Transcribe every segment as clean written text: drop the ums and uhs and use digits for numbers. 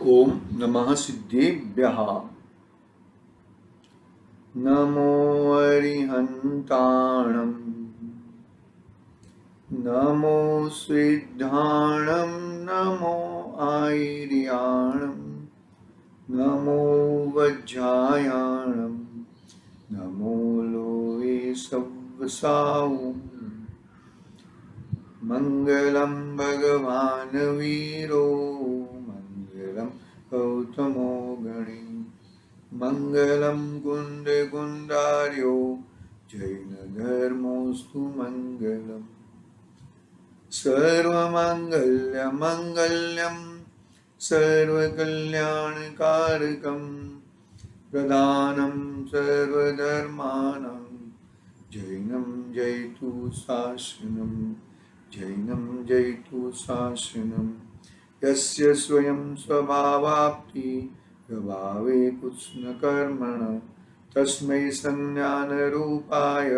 ओम नमः सिद्धेभ्यः। नमो अरिहन्ताणं नमो सिद्धाणं नमो आयर्याणं नमो वज्रायाणं नमो लोये सव्वसावुं। मंगलम भगवान वीरो मंगलम गौतमो गणी मंगलम कुंद कुंडार्यो जैन धर्मोस्तु मंगलम। सर्वमंगल्य मंगल्यम सर्वकल्याणकारकम प्रदानं सर्वधर्माणां जैनं जयतु शासनं जैनं जयतु शासनं। यस्य स्वयं स्वभावाप्ति प्रभावे कृष्णकर्मण तस्मै संज्ञानरूपाय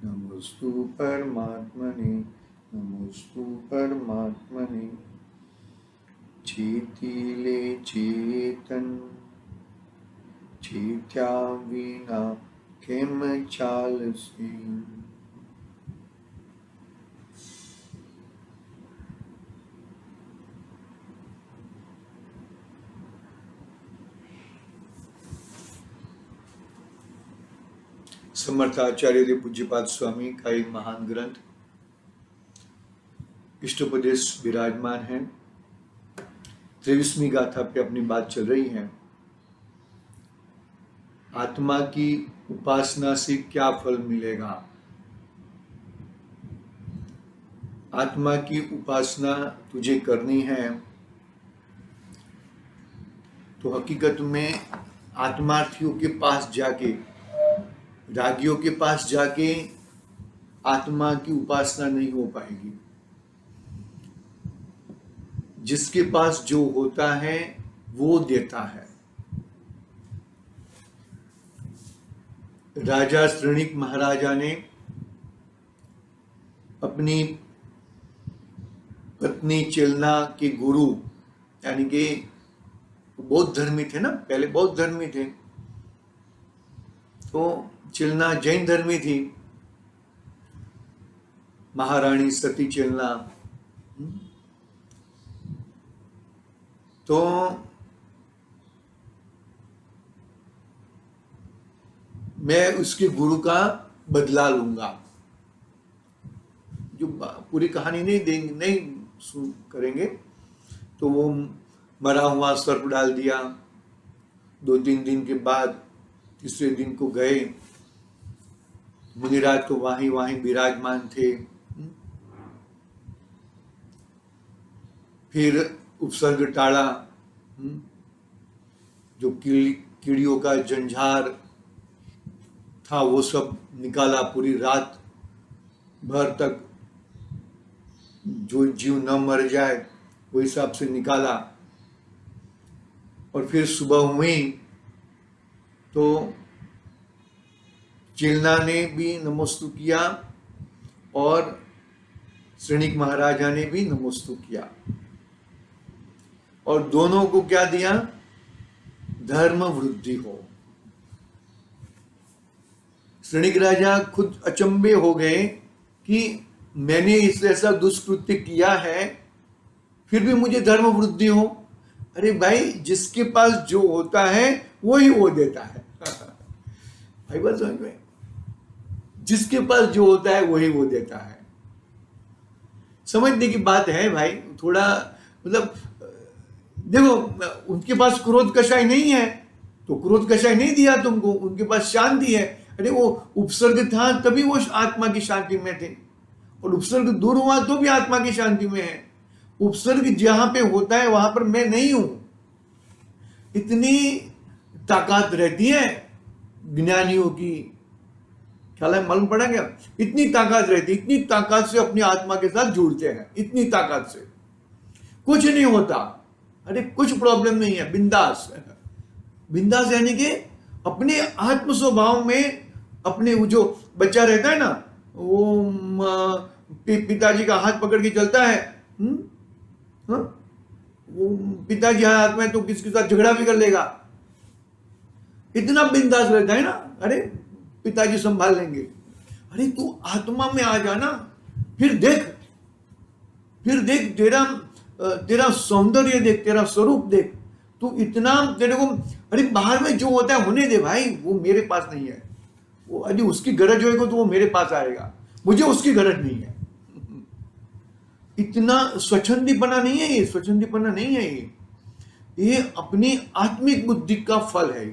नमोस्तु परमात्मने नमोस्तु परमात्मने। चेतिले चेतन चेत्या विना केम चालसे। समर्थ आचार्य देव पूज्यपाद स्वामी का एक महान ग्रंथ इष्टोपदेश विराजमान है। 23वीं गाथा पे अपनी बात चल रही है। आत्मा की उपासना से क्या फल मिलेगा। आत्मा की उपासना तुझे करनी है तो हकीकत में आत्मार्थियों के पास जाके, रागियों के पास जाके आत्मा की उपासना नहीं हो पाएगी। जिसके पास जो होता है वो देता है। राजा श्रेणिक महाराजा ने अपनी पत्नी चेलना के गुरु, यानी कि बौद्ध धर्मी थे ना, पहले बौद्ध धर्मी थे, तो चेलना जैन धर्मी थी। महारानी सती चेलना, तो मैं उसके गुरु का बदला लूंगा। जो पूरी कहानी नहीं देंगे, नहीं करेंगे, तो वो मरा हुआ सर्प डाल दिया। 2-3 दिन के बाद तीसरे दिन को गए, मुनिराज तो वहीं विराजमान थे। फिर उपसर्ग टाड़ा, जो कीड़ियों का जंझार था वो सब निकाला। पूरी रात भर तक जो जीव न मर जाए वो हिसाब से निकाला। और फिर सुबह हुई तो चेलना ने भी नमोस्तु किया और श्रेणिक महाराजा ने भी नमोस्तु किया। और दोनों को क्या दिया? धर्म वृद्धि हो। श्रेणिक राजा खुद अचंभे हो गए कि मैंने इस ऐसा दुष्कृत्य किया है फिर भी मुझे धर्म वृद्धि हो। अरे भाई, जिसके पास जो होता है वही वो देता है। भाई बात समझ में? जिसके पास जो होता है वही वो देता है। समझने की बात है भाई। थोड़ा मतलब देखो, उनके पास क्रोध कषाय नहीं है तो क्रोध कषाय नहीं दिया तुमको, उनके पास शांति है। अरे वो उपसर्ग था तभी वो आत्मा की शांति में थे, और उपसर्ग दूर हुआ तो भी आत्मा की शांति में है। उपसर्ग जहां पे होता है वहां पर मैं नहीं हूं। इतनी ताकत रहती है ज्ञानियों की, ख्याल है, मालूम पड़ा क्या? इतनी ताकत रहती, इतनी ताकत से अपनी आत्मा के साथ जुड़ते हैं, इतनी ताकत से कुछ नहीं होता। अरे कुछ प्रॉब्लम नहीं है, बिंदास। बिंदास यानी कि अपने आत्म स्वभाव में, अपने वो जो बच्चा रहता है ना, वो पिताजी का हाथ पकड़ के चलता है, वो पिताजी हाथ में तो किसके साथ झगड़ा भी कर लेगा, इतना बिंदास रहता है ना, अरे पिताजी संभाल लेंगे। अरे तू आत्मा में आ जाना, फिर देख, तेरा तेरा सौंदर्य देख, तेरा स्वरूप देख, तू इतना तेरे को, अरे बाहर में जो होता है होने दे भाई, वो मेरे पास नहीं है। वो यदि उसकी गरज होएगा तो वो मेरे पास आएगा, मुझे उसकी गरज नहीं है। इतना स्वच्छंदीपना नहीं है, ये स्वच्छंदीपना नहीं है, ये अपनी आत्मिक बुद्धि का फल है।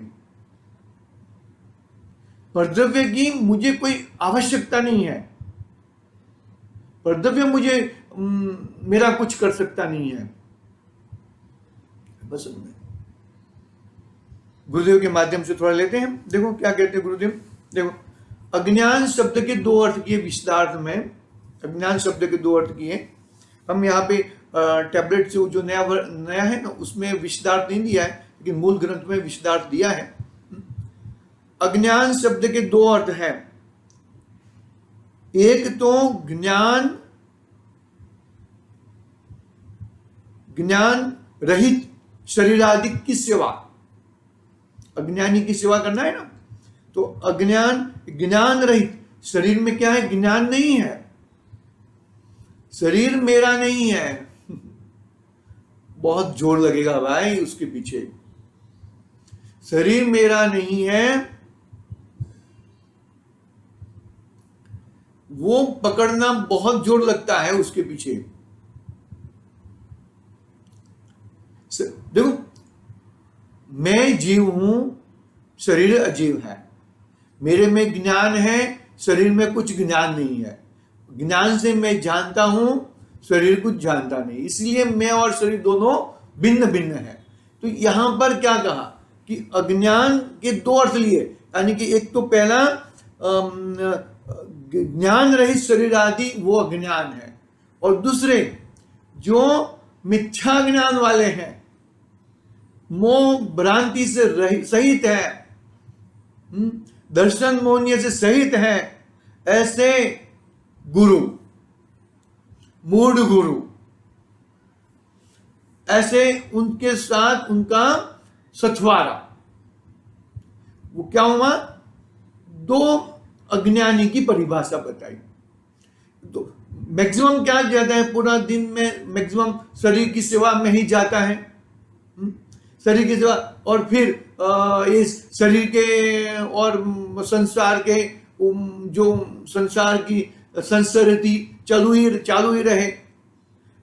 परद्रव्य की मुझे कोई आवश्यकता नहीं है, परद्रव्य मुझे मेरा कुछ कर सकता नहीं है। बस गुरुदेव के माध्यम से थोड़ा लेते हैं, देखो क्या कहते हैं गुरुदेव। देखो, अज्ञान शब्द के दो अर्थ किए विशदार्थ में, अज्ञान शब्द के दो अर्थ किए। हम यहाँ पे टैबलेट से जो नया है ना, उसमें विशदार्थ नहीं दिया है, लेकिन मूल ग्रंथ में विशदार्थ दिया है। अज्ञान शब्द के दो अर्थ है, एक तो ज्ञान रहित शरीर आदि की सेवा, अज्ञानी की सेवा करना है ना, तो ज्ञान रहित, शरीर में क्या है, ज्ञान नहीं है, शरीर मेरा नहीं है। बहुत जोर लगेगा भाई उसके पीछे, शरीर मेरा नहीं है, वो पकड़ना बहुत जोर लगता है उसके पीछे। देखो, मैं जीव हूं, शरीर अजीव है, मेरे में ज्ञान है, शरीर में कुछ ज्ञान नहीं है, ज्ञान से मैं जानता हूं, शरीर कुछ जानता नहीं, इसलिए मैं और शरीर दोनों भिन्न भिन्न है। तो यहां पर क्या कहा कि अज्ञान के दो अर्थ लिए, यानी कि एक तो पहला ज्ञान रहित शरीर आदि वो अज्ञान है, और दूसरे जो मिथ्या ज्ञान वाले हैं, मोह भ्रांति से सहित है, दर्शन मोहनीय से सहित है, ऐसे गुरु, मूढ़ गुरु, ऐसे उनके साथ उनका सथवारा, वो क्या हुआ, दो अज्ञानी की परिभाषा बताई। तो मैक्सिमम क्या जाता है, पूरा दिन में मैक्सिमम शरीर की सेवा में ही जाता है, शरीर की सेवा, और फिर इस शरीर के और संसार के जो संसार की संस्कृति चालू ही रहे,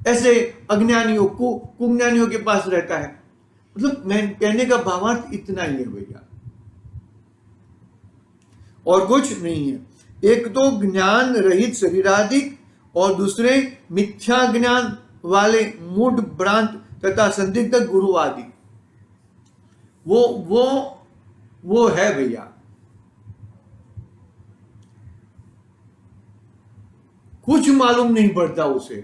ऐसे अज्ञानियों को कुज्ञानियों के पास रहता है। मतलब मैं कहने का भावार्थ इतना ही है भैया, और कुछ नहीं है। एक तो ज्ञान रहित शरीराधिक, और दूसरे मिथ्या ज्ञान वाले मूढ़ भ्रांत तथा संदिग्ध गुरु आदि, वो है भैया। कुछ मालूम नहीं पड़ता उसे,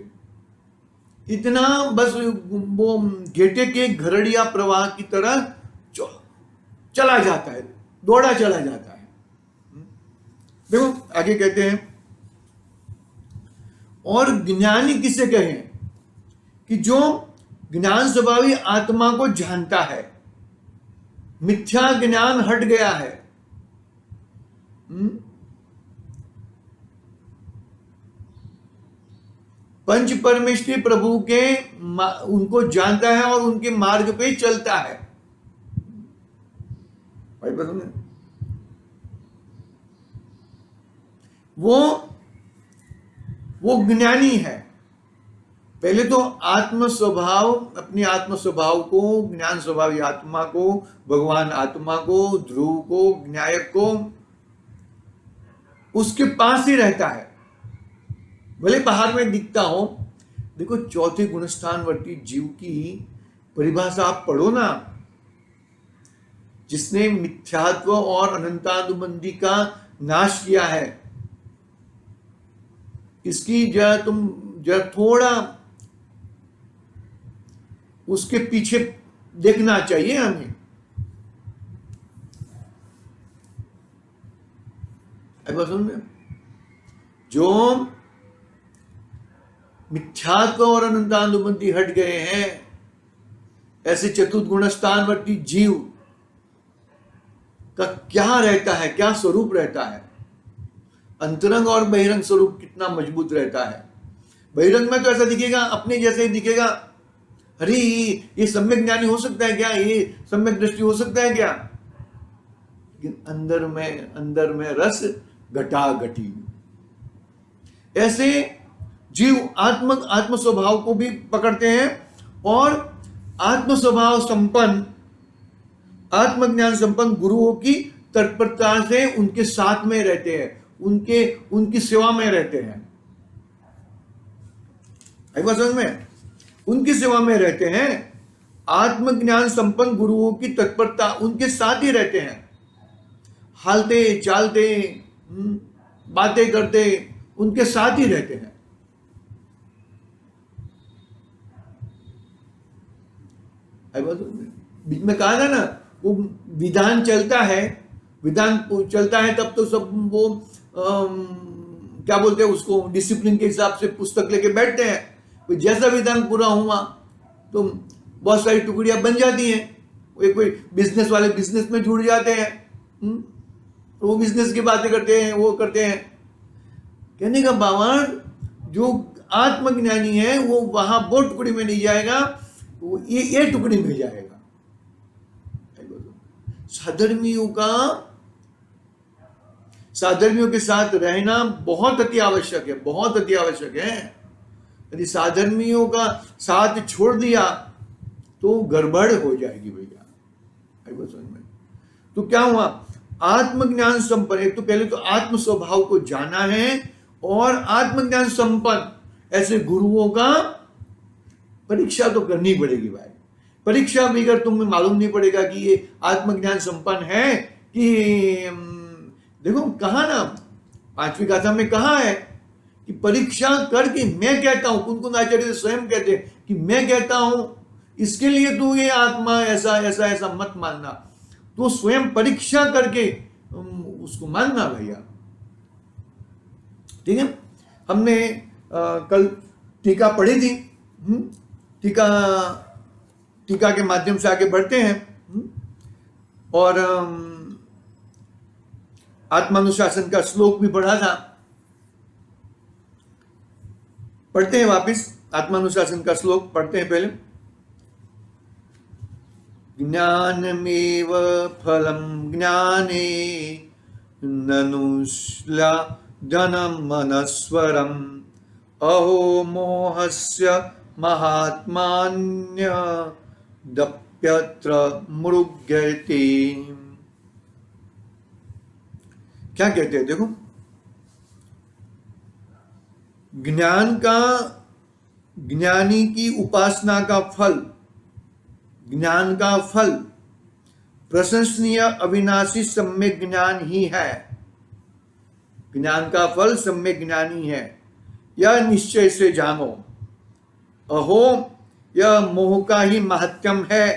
इतना बस वो घेटे के घरड़िया प्रवाह की तरह चला जाता है, दौड़ा चला जाता है। देखो आगे कहते हैं, और ज्ञानी किसे कहें कि जो ज्ञान स्वभावी आत्मा को जानता है, मिथ्या ज्ञान हट गया है, पंच परमेश्वरी प्रभु के उनको जानता है और उनके मार्ग पे चलता है। भाई बताऊं, वो ज्ञानी है। पहले तो आत्म स्वभाव, अपनी आत्म स्वभाव को, ज्ञान स्वभावी आत्मा को, भगवान आत्मा को, ध्रुव को, न्यायक को, उसके पास ही रहता है, भले बाहर में दिखता हो। देखो चौथे गुणस्थानवर्ती जीव की परिभाषा आप पढ़ो ना, जिसने मिथ्यात्व और अनंतानुबंधी का नाश किया है, इसकी तुम थोड़ा उसके पीछे देखना चाहिए हमें। जो मिथ्यात्व और अनंतानुबंधी हट गए हैं, ऐसे चतुर्गुण स्थानवर्ती जीव का क्या रहता है, क्या स्वरूप रहता है, अंतरंग और बहिरंग स्वरूप कितना मजबूत रहता है। बहिरंग में तो ऐसा दिखेगा, अपने जैसे ही दिखेगा, अरे ये सम्यक ज्ञानी हो सकता है क्या, ये सम्यक दृष्टि हो सकता है क्या, लेकिन अंदर में रस घटाघटी। ऐसे जीव आत्म स्वभाव को भी पकड़ते हैं और आत्म स्वभाव संपन्न, आत्मज्ञान संपन्न गुरुओं की तत्परता से उनके साथ में रहते हैं, उनकी सेवा में रहते हैं। एक बात समझ में, उनकी सेवा में रहते हैं। आत्मज्ञान संपन्न गुरुओं की तत्परता, उनके साथ ही रहते हैं, हालते चालते बातें करते उनके साथ ही रहते हैं। बीच में कहा था ना, वो विधान चलता है तब तो सब वो क्या बोलते हैं उसको, डिसिप्लिन के हिसाब से पुस्तक लेके बैठते हैं। कोई जैसा विधान पूरा हुआ तो बहुत सारी टुकड़ियां बन जाती हैं। कोई बिजनेस वाले बिजनेस में जुड़ जाते हैं, तो वो बिजनेस की बातें करते हैं, वो करते हैं। कहने का भावार्थ, जो आत्मज्ञानी है वो वहां वो टुकड़ी में नहीं जाएगा, वो ये टुकड़ी में जाएगा। साधर्मियों के साथ रहना बहुत अति आवश्यक है, बहुत अति आवश्यक है। यदि साधर्मियों का साथ छोड़ दिया तो गड़बड़ हो जाएगी भैया। तो क्या हुआ, आत्मज्ञान संपन्न, एक तो पहले तो आत्म स्वभाव को जाना है और आत्मज्ञान संपन्न ऐसे गुरुओं का परीक्षा तो करनी पड़ेगी भाई। परीक्षा भी अगर तुम्हें मालूम नहीं पड़ेगा कि ये आत्मज्ञान संपन्न है कि, देखो कहा ना, 5वीं गाथा में कहा है कि परीक्षा करके, मैं कहता हूं, कुन आचार्य स्वयं कहते हैं कि मैं कहता हूं, इसके लिए तू ये आत्मा ऐसा ऐसा ऐसा मत मानना, तो स्वयं परीक्षा करके उसको मानना भैया। ठीक है, हमने कल टीका पढ़ी थी। टीका के माध्यम से आगे बढ़ते हैं और आत्मानुशासन का श्लोक भी पढ़ा था। पढ़ते हैं वापिस, आत्मानुशासन का श्लोक पढ़ते हैं पहले। ज्ञानमेव फलम ज्ञाने ननुश्ला जनम मनस्वरम अहो मोहस्य महात्मान्य दप्यत्र मृग्यते। क्या कहते हैं देखो, ज्ञानी की उपासना का फल, ज्ञान का फल प्रशंसनीय अविनाशी सम्यक ज्ञान ही है। ज्ञान का फल सम्यक ज्ञान ही है, यह निश्चय से जानो। अहो, यह मोह का ही महत्यम है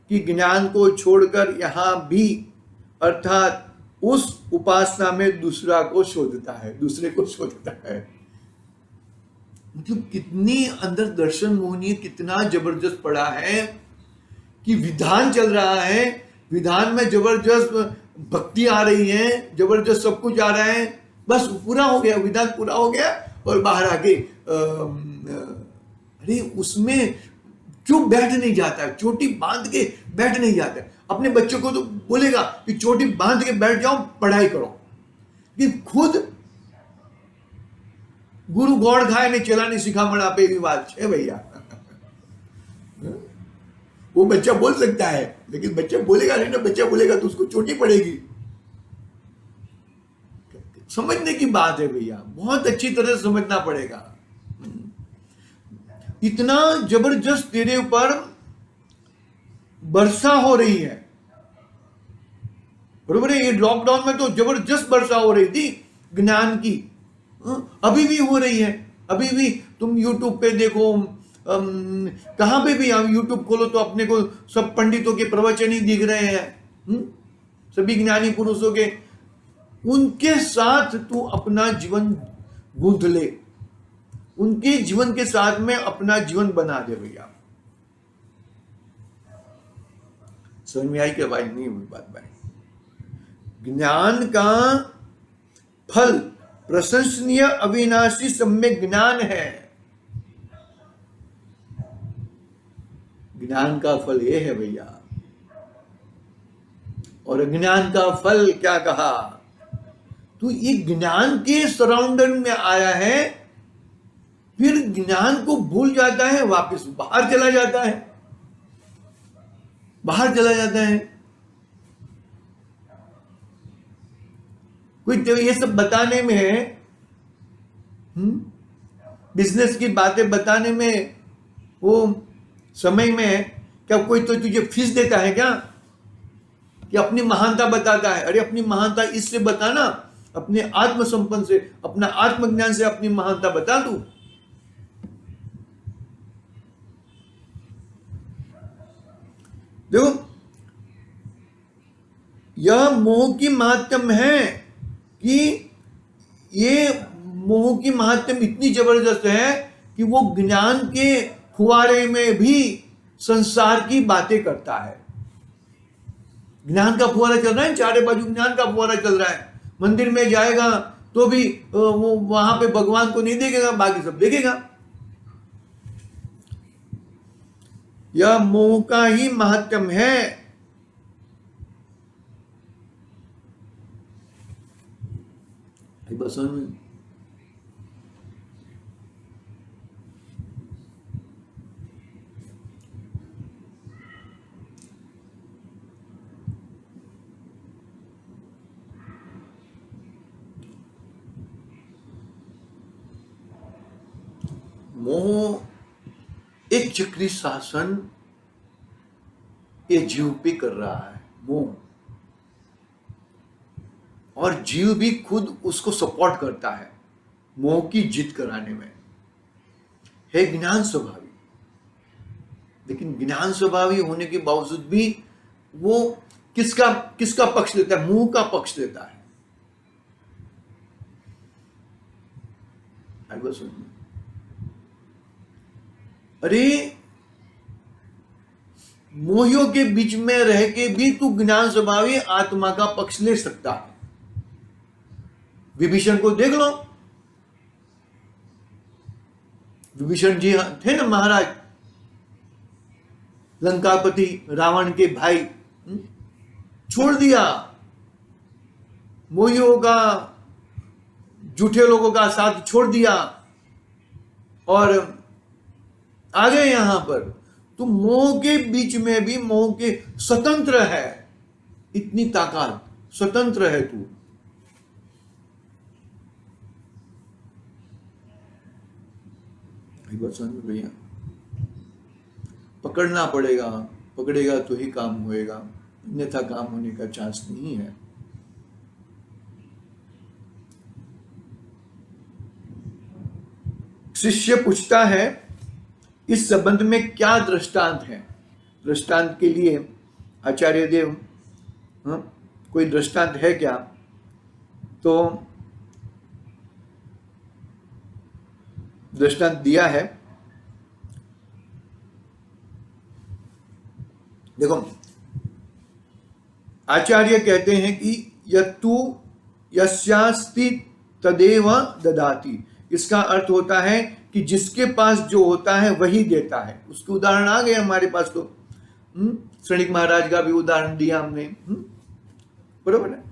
कि ज्ञान को छोड़कर यहां भी, अर्थात उस उपासना में दूसरे को शोधता है। मतलब कितनी अंदर दर्शन मोहनी, कितना जबरदस्त पड़ा है कि विधान चल रहा है, विधान में जबरदस्त भक्ति आ रही है, जबरदस्त सब कुछ आ रहा है, बस पूरा हो गया, विधान पूरा हो गया और बाहर आके अरे उसमें क्यों बैठ नहीं जाता है, चोटी बांध के बैठ नहीं जाता है। अपने बच्चों को तो बोलेगा कि चोटी बांध के बैठ जाओ, पढ़ाई करो, कि खुद गुरु गौड़ खाए ने चला नहीं सिखा मड़ा पे की बात है भैया। वो बच्चा बोल सकता है, लेकिन बच्चा बोलेगा नहीं ना, बच्चा बोलेगा तो उसको चोटी पड़ेगी। समझने की बात है भैया, बहुत अच्छी तरह से समझना पड़ेगा। इतना जबरदस्त तेरे ऊपर वर्षा हो रही है, बरोबर है। ये लॉकडाउन में तो जबरदस्त वर्षा हो रही थी ज्ञान की, अभी भी हो रही है। अभी भी तुम यूट्यूब पे देखो, कहां पे भी हम यूट्यूब खोलो तो अपने को सब पंडितों के प्रवचन ही दिख रहे हैं, सभी ज्ञानी पुरुषों के। उनके साथ तू अपना जीवन गूंथ ले, उनके जीवन के साथ में अपना जीवन बना दे भैया। समझ में आई कि भाई नहीं हुई बात भाई? ज्ञान का फल प्रशंसनीय अविनाशी सम्यक ज्ञान है। ज्ञान का फल ये है भैया। और अज्ञान का फल क्या कहा? तो ये ज्ञान के सराउंडिंग में आया है, फिर ज्ञान को भूल जाता है, वापस बाहर चला जाता है, बाहर चला जाता है। कोई तो ये सब बताने में, बिजनेस की बातें बताने में, वो समय में क्या कोई तो तुझे फीस देता है क्या? कि अपनी महानता बताता है? अरे अपनी महानता इससे बताना, अपने आत्मसंपन्न से, अपना आत्मज्ञान से अपनी महानता बता दू। देखो, यह मोह की महात्म है कि ये मोह की महात्म इतनी जबरदस्त है कि वो ज्ञान के फुवारे में भी संसार की बातें करता है। ज्ञान का फुवारा चल रहा है, चारे बाजू ज्ञान का फुवारा चल रहा है। मंदिर में जाएगा तो भी वो वहां पे भगवान को नहीं देखेगा, बाकी सब देखेगा। यह मोह का ही महात्म है। बस मोह एक चक्री शासन ये जीव पे कर रहा है, मोह, और जीव भी खुद उसको सपोर्ट करता है मोह की जीत कराने में। है ज्ञान स्वभावी, लेकिन ज्ञान स्वभावी होने के बावजूद भी वो किसका पक्ष लेता है? मोह का पक्ष लेता है। अरे मोहियों के बीच में रह के भी तू ज्ञान स्वभावी आत्मा का पक्ष ले सकता है। विभीषण को देख लो, विभीषण जी थे ना महाराज, लंकापति रावण के भाई, छोड़ दिया मोहियों का, झूठे लोगों का साथ छोड़ दिया और आ गए यहां पर। तो मोह के बीच में भी मोह के स्वतंत्र है, इतनी ताकत, स्वतंत्र है तू। भैया पकड़ना पड़ेगा, पकड़ेगा तो ही काम होएगा, अन्यथा काम होने का चांस नहीं है। शिष्य पूछता है इस संबंध में क्या दृष्टांत है? दृष्टांत के लिए आचार्य देव कोई दृष्टांत है क्या? तो दृष्टांत दिया है। देखो, आचार्य कहते हैं कि यत्तु यस्यास्ति तदेव ददाति। इसका अर्थ होता है कि जिसके पास जो होता है वही देता है। उसके उदाहरण आ गए हमारे पास। तो श्रेणिक महाराज का भी उदाहरण दिया हमने, बरोबर है।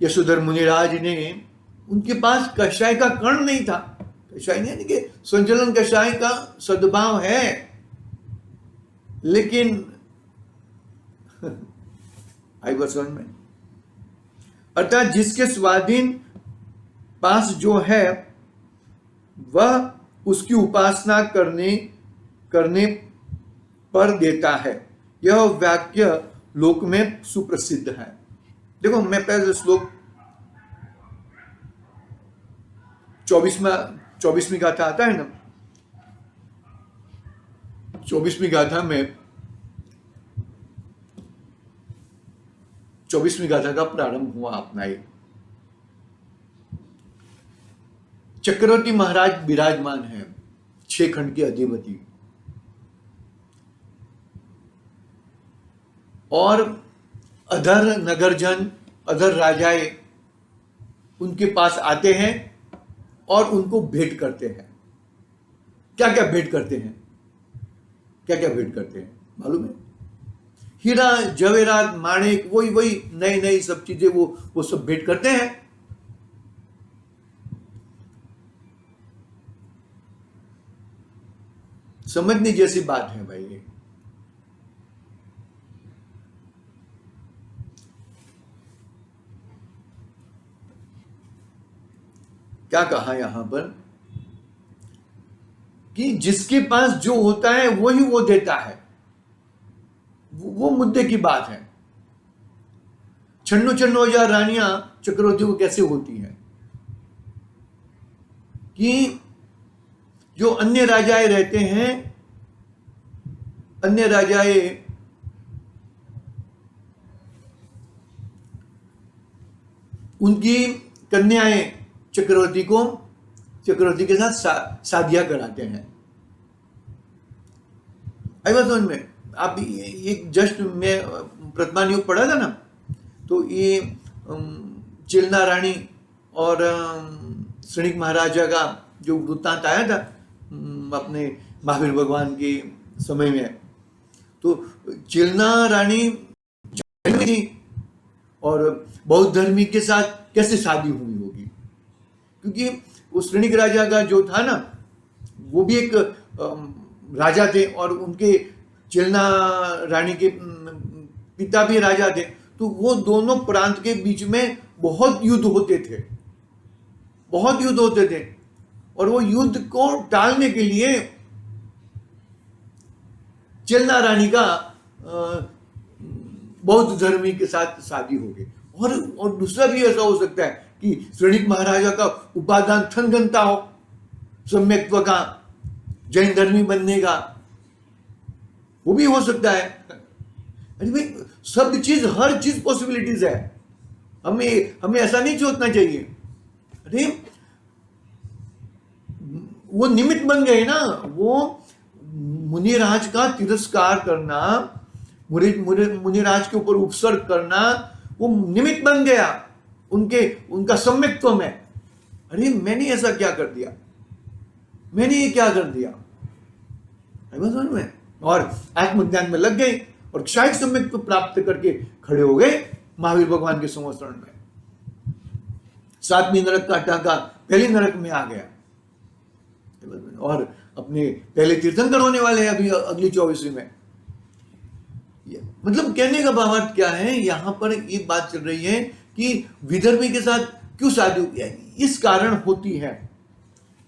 यशोधर मुनिराज ने, उनके पास कषाय का कण नहीं था। कषाय यानी कि संचलन कषाय का सद्भाव है, लेकिन आई बात समझ में? अर्थात जिसके स्वाधीन पास जो है वह उसकी उपासना करने पर देता है। यह वाक्य लोक में सुप्रसिद्ध है। देखो, मैं पहले श्लोक 24वीं गाथा आता है ना, 24वीं गाथा में 24वीं गाथा का प्रारंभ हुआ अपना ये। चक्रवर्ती महाराज विराजमान है, 6 खंड के अधिपति। और अधर नगरजन, अधर राजाए उनके पास आते हैं और उनको भेंट करते हैं। क्या क्या भेंट करते हैं? क्या क्या भेंट करते हैं मालूम है? हीरा जवेरात माणिक, वही वही नई नई सब चीजें वो सब भेंट करते हैं। समझने जैसी बात है भाई ये। क्या कहा यहां पर कि जिसके पास जो होता है वही वो देता है, वो मुद्दे की बात है। छन्नो छन्नो हजार रानियां चक्रवर्ती को कैसे होती हैं कि जो अन्य राजाएं रहते हैं, अन्य राजाएं उनकी कन्याएं चक्रवर्ती के साथ शादियां कराते हैं। आई बात समझ में? आप ये जस्ट मैं प्रतिमान योग पढ़ा था ना, तो ये चिलना रानी और श्रेणिक महाराजा का जो वृत्तांत आया था अपने महावीर भगवान के समय में, तो चिलना रानी थी और बौद्ध धर्मी के साथ कैसे शादी हुई होगी, क्योंकि वो श्रेणिक राजा का जो था ना, वो भी एक राजा थे और उनके चिलना रानी के पिता भी राजा थे। तो वो दोनों प्रांत के बीच में बहुत युद्ध होते थे, बहुत युद्ध होते थे, और वो युद्ध को टालने के लिए चिलना रानी का बौद्ध धर्मी के साथ शादी हो गई। और दूसरा भी ऐसा हो सकता है कि श्रेणिक महाराजा का उपादान थनगनता हो, सम्यक्त्व का, जैन धर्मी बनने का, वो भी हो सकता है। अरे भाई, सब चीज, हर चीज पॉसिबिलिटीज है। हमें ऐसा नहीं सोचना चाहिए। अरे वो निमित्त बन गए ना, वो मुनिराज का तिरस्कार करना, मुनिराज के ऊपर उपसर्ग करना, वो निमित्त बन गया उनका सम्यक्त्व में। अरे मैंने ऐसा क्या कर दिया, मैंने ये क्या कर दिया, समझ में? और आत्मज्ञान में लग गए और क्षायिक सम्यक्त्व प्राप्त करके खड़े हो गए महावीर भगवान के संवत्सरण में। 7वीं नरक का टाका पहली नरक में आ गया और अपने पहले तीर्थंकर होने वाले हैं अभी अगली 24वीं में। मतलब कहने का भावार्थ क्या है, यहां पर ये बात चल रही है कि विधर्मी के साथ क्यों शादी होती है। इस कारण होती है,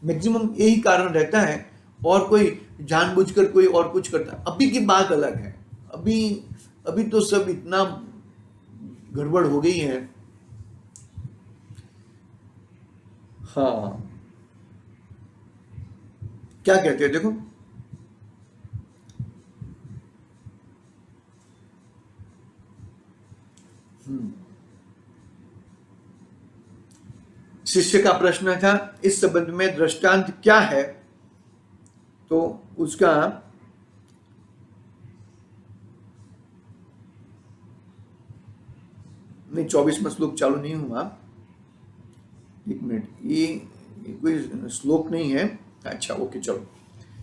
मैक्सिमम यही कारण रहता है, और कोई जानबूझकर कोई और कुछ करता है। अभी की बात अलग है, अभी तो सब इतना गड़बड़ हो गई है। हाँ, क्या कहते हैं देखो, शिष्य का प्रश्न था इस संबंध में दृष्टांत क्या है, तो उसका नहीं 24वां श्लोक चालू नहीं हुआ, एक मिनट, ये कोई श्लोक नहीं है। अच्छा ओके, चलो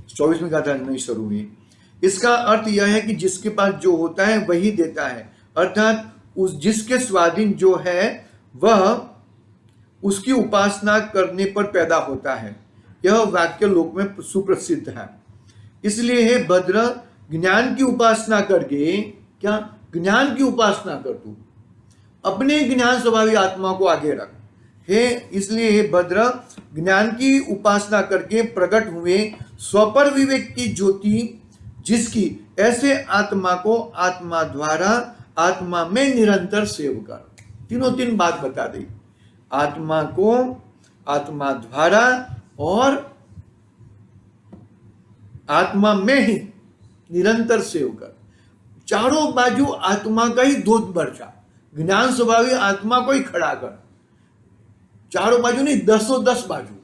24वीं गाथा नहीं शुरू हुई। इसका अर्थ यह है कि जिसके पास जो होता है वही देता है, अर्थात उस जिसके स्वाधीन जो है वह उसकी उपासना करने पर पैदा होता है। यह वाक्य लोक में सुप्रसिद्ध है। इसलिए हे भद्र, ज्ञान की उपासना करके, क्या ज्ञान की उपासना कर, तू अपने ज्ञान स्वभावी आत्मा को आगे रख। इसलिए हे भद्र, ज्ञान की उपासना करके प्रकट हुए स्वपर विवेक की ज्योति जिसकी, ऐसे आत्मा को आत्मा द्वारा आत्मा में निरंतर सेव कर। तीन बात बता दी, आत्मा को आत्मा द्वारा और आत्मा में ही निरंतर सेव कर। चारों बाजू आत्मा का ही दूध बरसा, ज्ञान स्वभावी आत्मा को ही खड़ा कर। चारों बाजू नहीं, 10 बाजू।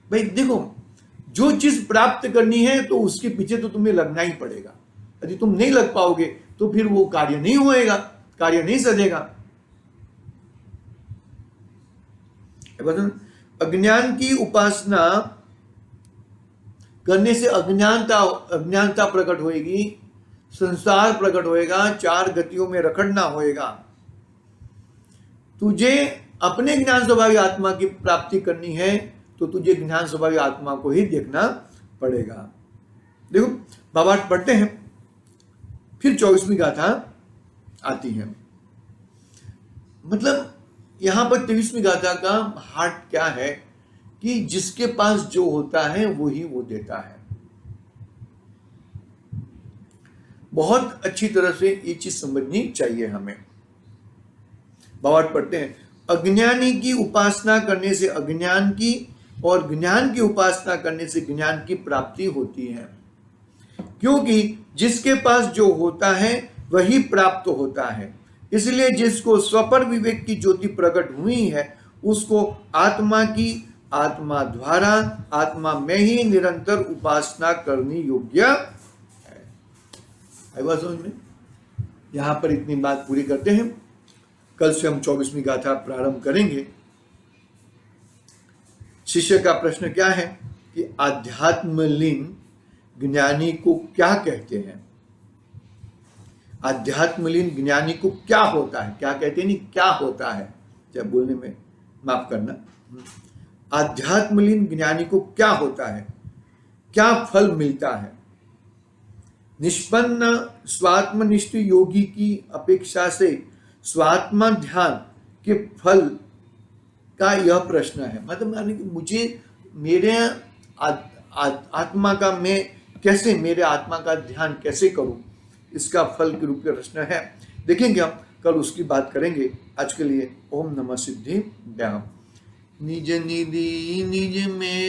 भाई देखो, जो चीज प्राप्त करनी है तो उसके पीछे तो तुम्हें लगना ही पड़ेगा। यदि तुम नहीं लग पाओगे तो फिर वो कार्य नहीं होएगा, कार्य नहीं सजेगा। अज्ञान की उपासना करने से अज्ञानता प्रकट होएगी, संसार प्रकट होएगा, चार गतियों में रखड़ना होएगा। तुझे अपने ज्ञान स्वभावी आत्मा की प्राप्ति करनी है तो तुझे ज्ञान स्वभावी आत्मा को ही देखना पड़ेगा। देखो भावार्थ पढ़ते हैं, फिर 24वीं गाथा आती है। मतलब यहां पर 23वीं गाथा का हार्ट क्या है कि जिसके पास जो होता है वो ही वो देता है। बहुत अच्छी तरह से ये चीज समझनी चाहिए हमें। भावार्थ पढ़ते हैं, अज्ञानी की उपासना करने से अज्ञान की और ज्ञान की उपासना करने से ज्ञान की प्राप्ति होती है, क्योंकि जिसके पास जो होता है वही प्राप्त होता है। इसलिए जिसको स्वपर विवेक की ज्योति प्रकट हुई है उसको आत्मा की आत्मा द्वारा आत्मा में ही निरंतर उपासना करनी योग्य है। आई बात समझ में? यहां पर इतनी बात पूरी करते हैं। कल से हम 24वीं गाथा प्रारंभ करेंगे। शिष्य का प्रश्न क्या है कि आध्यात्मलीन ज्ञानी को क्या कहते हैं? आध्यात्मलीन ज्ञानी को क्या होता है? क्या कहते हैं नहीं, क्या होता है, जब बोलने में माफ करना। आध्यात्मलीन ज्ञानी को क्या होता है, क्या फल मिलता है? निष्पन्न स्वात्मनिष्ठ योगी की अपेक्षा से स्वात्मा ध्यान के फल का यह प्रश्न है। मतलब यानी कि मुझे मेरे आत्मा का मैं कैसे, मेरे आत्मा का ध्यान कैसे करूं, इसका फल के रूप में प्रश्न है। देखेंगे हम कल, उसकी बात करेंगे। आज के लिए ओम नमः सिद्धि व्याम। निज निधि निज में